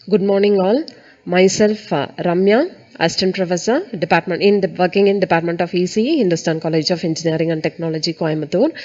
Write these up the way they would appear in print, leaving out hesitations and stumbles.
Good morning, all. Myself, Ramya, Assistant Professor, working in Department of ECE, Hindustan College of Engineering and Technology, Coimbatore.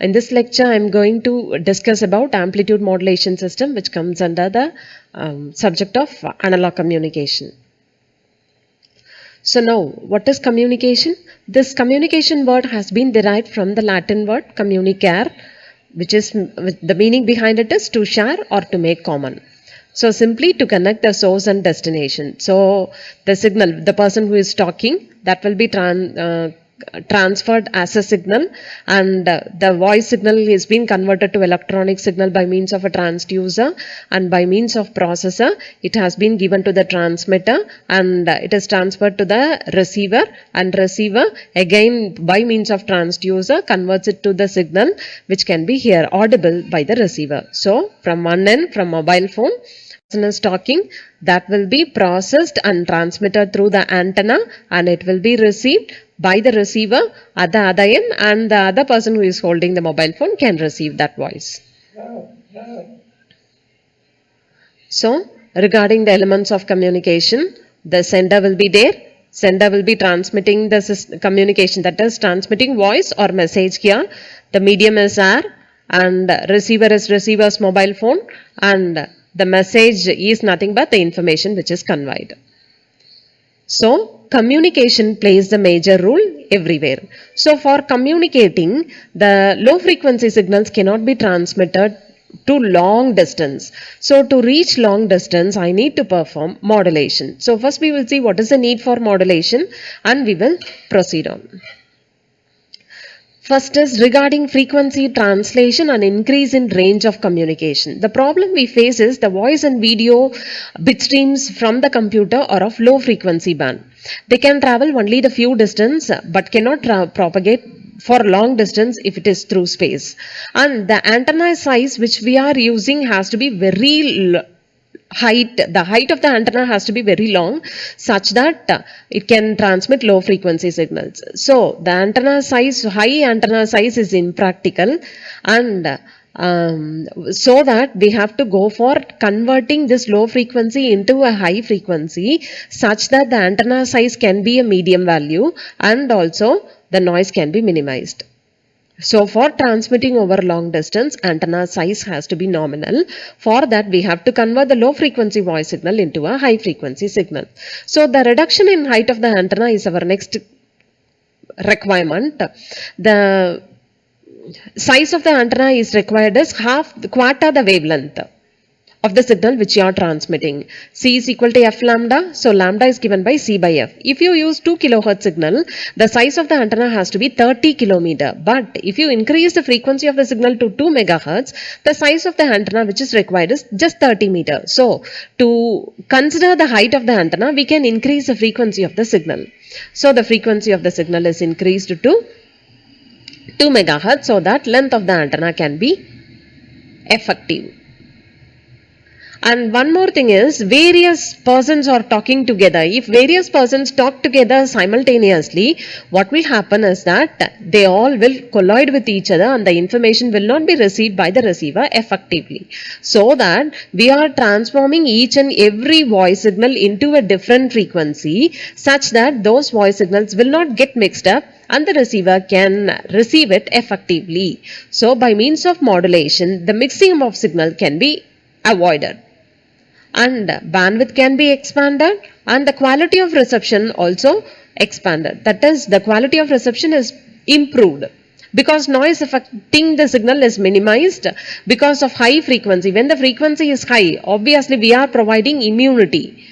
In this lecture, I am going to discuss about amplitude modulation system, which comes under the subject of analog communication. So now, what is communication? This communication word has been derived from the Latin word communicare, which is the meaning behind it is to share or to make common. So simply to connect the source and destination. So the signal, the person who is talking, that will be transferred as a signal, and the voice signal is being converted to electronic signal by means of a transducer, and by means of processor it has been given to the transmitter, and it is transferred to the receiver, and receiver again by means of transducer converts it to the signal which can be here audible by the receiver. So from one end, from mobile phone, is talking, that will be processed and transmitted through the antenna, and it will be received by the receiver at the other end, and the other person who is holding the mobile phone can receive that voice. So regarding the elements of communication, the sender will be there. Sender will be transmitting the communication, that is transmitting voice or message here. The medium is air, and receiver is receiver's mobile phone, and the message is nothing but the information which is conveyed. So communication plays the major role everywhere. So for communicating, the low frequency signals cannot be transmitted to long distance. So to reach long distance, I need to perform modulation. So first we will see what is the need for modulation, and we will proceed on. First is regarding frequency translation and increase in range of communication. The problem we face is the voice and video bit streams from the computer are of low frequency band. They can travel only the few distance but cannot propagate for long distance if it is through space. And the antenna size which we are using has to be very the height of the antenna has to be very long, such that it can transmit low frequency signals. So the antenna size, high antenna size is impractical, and so that we have to go for converting this low frequency into a high frequency, such that the antenna size can be a medium value, and also the noise can be minimized. So for transmitting over long distance, antenna size has to be nominal. For that, we have to convert the low frequency voice signal into a high frequency signal. So the reduction in height of the antenna is our next requirement. The size of the antenna is required as quarter the wavelength of the signal which you are transmitting. C is equal to F lambda. So lambda is given by C by F. If you use 2 kilohertz signal, the size of the antenna has to be 30 kilometer. But if you increase the frequency of the signal to 2 megahertz, the size of the antenna which is required is just 30 meter. So to consider the height of the antenna, we can increase the frequency of the signal. So the frequency of the signal is increased to 2 megahertz, so that length of the antenna can be effective. And one more thing is, various persons are talking together. If various persons talk together simultaneously, what will happen is that they all will collide with each other, and the information will not be received by the receiver effectively. So that we are transforming each and every voice signal into a different frequency, such that those voice signals will not get mixed up and the receiver can receive it effectively. So by means of modulation, the mixing of signal can be avoided, and bandwidth can be expanded, and the quality of reception also expanded. That is, the quality of reception is improved because noise affecting the signal is minimized because of high frequency. When the frequency is high, obviously we are providing immunity.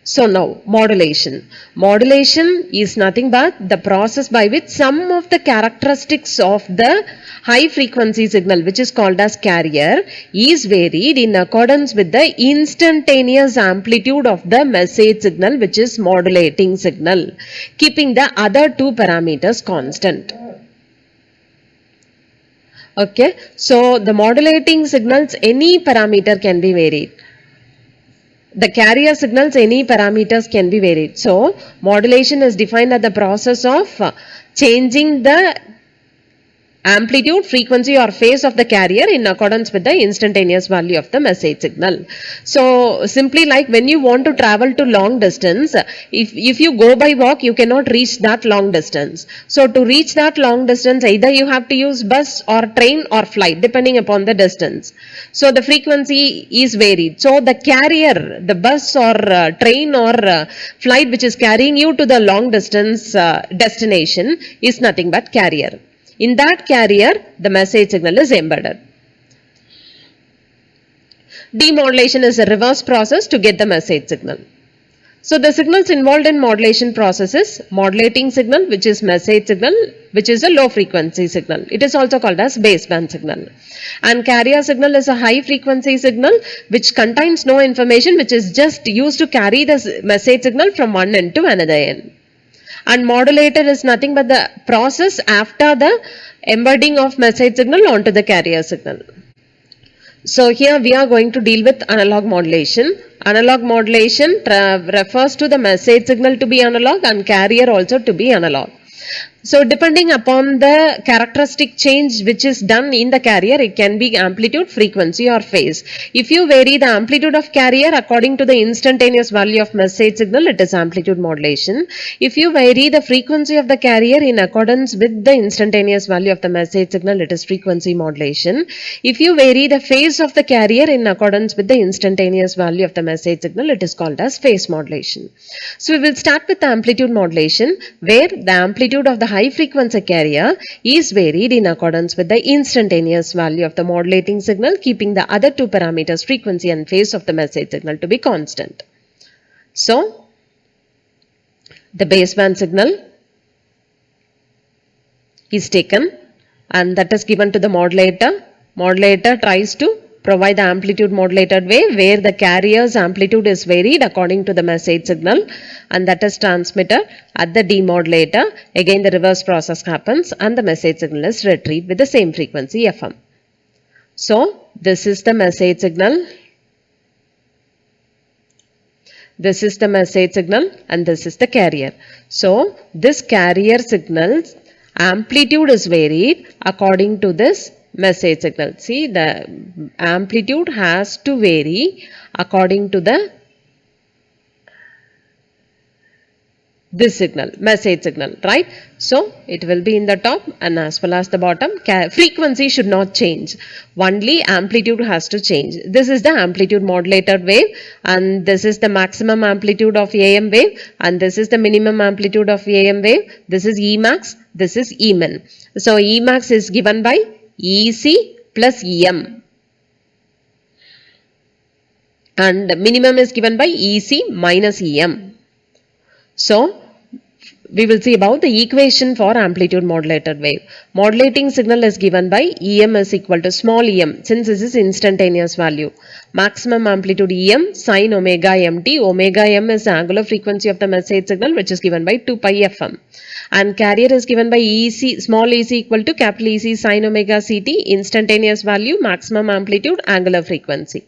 So now modulation. Modulation is nothing but the process by which some of the characteristics of the high frequency signal, which is called as carrier, is varied in accordance with the instantaneous amplitude of the message signal, which is modulating signal, keeping the other two parameters constant. Okay, so the modulating signals, any parameter can be varied. The carrier signals, any parameters can be varied. So modulation is defined as the process of changing the amplitude, frequency or phase of the carrier in accordance with the instantaneous value of the message signal. So simply like when you want to travel to long distance, if you go by walk, you cannot reach that long distance. So to reach that long distance, either you have to use bus or train or flight depending upon the distance. So the frequency is varied. So the carrier, the bus or train or flight which is carrying you to the long distance destination is nothing but carrier. In that carrier, the message signal is embedded. Demodulation is a reverse process to get the message signal. So the signals involved in modulation process is modulating signal, which is message signal, which is a low frequency signal. It is also called as baseband signal. And carrier signal is a high frequency signal which contains no information, which is just used to carry the message signal from one end to another end. And modulator is nothing but the process after the embedding of message signal onto the carrier signal. So here we are going to deal with analog modulation. Analog modulation refers to the message signal to be analog and carrier also to be analog. So depending upon the characteristic change which is done in the carrier, it can be amplitude, frequency or phase. If you vary the amplitude of carrier according to the instantaneous value of message signal, it is amplitude modulation. If you vary the frequency of the carrier in accordance with the instantaneous value of the message signal, it is frequency modulation. If you vary the phase of the carrier in accordance with the instantaneous value of the message signal, it is called as phase modulation. So we will start with the amplitude modulation, where the amplitude of the high frequency carrier is varied in accordance with the instantaneous value of the modulating signal, keeping the other two parameters, frequency and phase of the message signal, to be constant. So the baseband signal is taken and that is given to the modulator. Modulator tries to provide the amplitude modulated wave where the carrier's amplitude is varied according to the message signal, and that is transmitted at the demodulator. Again the reverse process happens and the message signal is retrieved with the same frequency FM. So this is the message signal. This is the message signal and this is the carrier. So this carrier signal's amplitude is varied according to this message signal. See, the amplitude has to vary according to this signal, message signal, right? So it will be in the top and as well as the bottom. Frequency should not change, only amplitude has to change. This is the amplitude modulated wave and this is the maximum amplitude of AM wave and this is the minimum amplitude of AM wave. This is Emax, this is Emin. So Emax is given by EC plus EM and minimum is given by EC minus EM. So we will see about the equation for amplitude modulated wave. Modulating signal is given by EM is equal to small em, since this is instantaneous value. Maximum amplitude EM sin omega mt. Omega m is the angular frequency of the message signal, which is given by 2 pi fm. And carrier is given by EC, small ec equal to capital EC sin omega ct, instantaneous value, maximum amplitude, angular frequency.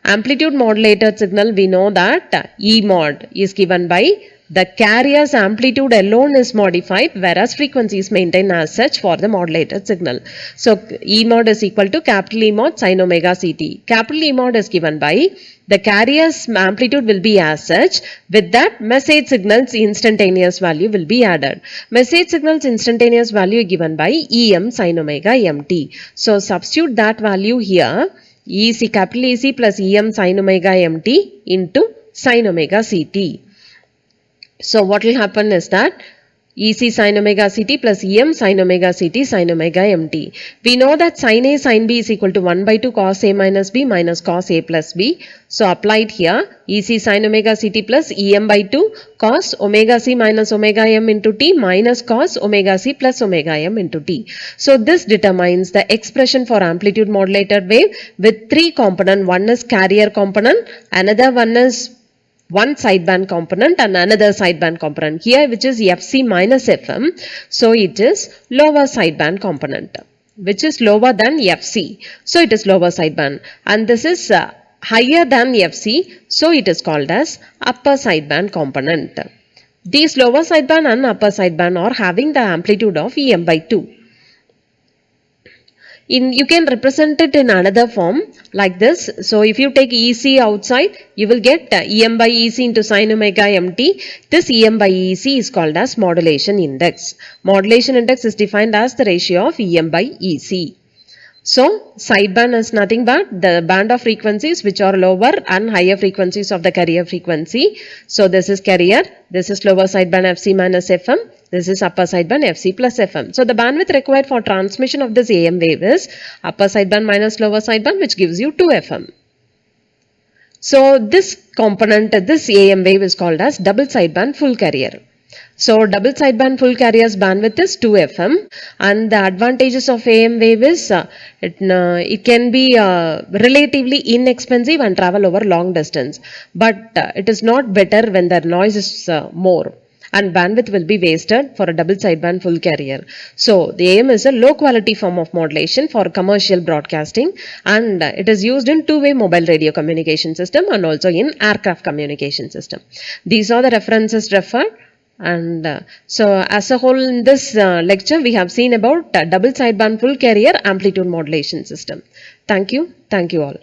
Amplitude modulated signal, we know that E mod is given by the carrier's amplitude alone is modified, whereas frequency is maintained as such for the modulated signal. So E mod is equal to capital E mod sin omega ct. Capital E mod is given by the carrier's amplitude will be as such. With that, message signal's instantaneous value will be added. Message signal's instantaneous value given by Em sin omega mt. So substitute that value here. EC, capital EC plus EM sin omega mt into sin omega ct. So what will happen is that EC sin omega ct plus EM sin omega ct sin omega mt. We know that sin A sin B is equal to 1 by 2 cos A minus B minus cos A plus B. So applied here, EC sin omega ct plus EM by 2 cos omega C minus omega M into T minus cos omega C plus omega M into T. So this determines the expression for amplitude modulated wave with three components. One is carrier component, another one is one sideband component and another sideband component here, which is Fc minus Fm. So it is lower sideband component, which is lower than Fc. So it is lower sideband, and this is higher than Fc. So it is called as upper sideband component. These lower sideband and upper sideband are having the amplitude of Em by 2. You can represent it in another form like this. So if you take EC outside, you will get EM by EC into sin omega mt. This EM by EC is called as modulation index. Modulation index is defined as the ratio of EM by EC. So sideband is nothing but the band of frequencies which are lower and higher frequencies of the carrier frequency. So this is carrier, this is lower sideband Fc minus Fm, this is upper sideband Fc plus Fm. So the bandwidth required for transmission of this AM wave is upper sideband minus lower sideband, which gives you 2 Fm. So this component, this AM wave is called as double sideband full carrier. So double sideband full carrier's bandwidth is 2 FM, and the advantages of AM wave is it can be relatively inexpensive and travel over long distance, but it is not better when the noise is more and bandwidth will be wasted for a double sideband full carrier. So the AM is a low quality form of modulation for commercial broadcasting, and it is used in two-way mobile radio communication system and also in aircraft communication system. These are the references referred. And so as a whole in this lecture we have seen about double sideband full carrier amplitude modulation system. Thank you all.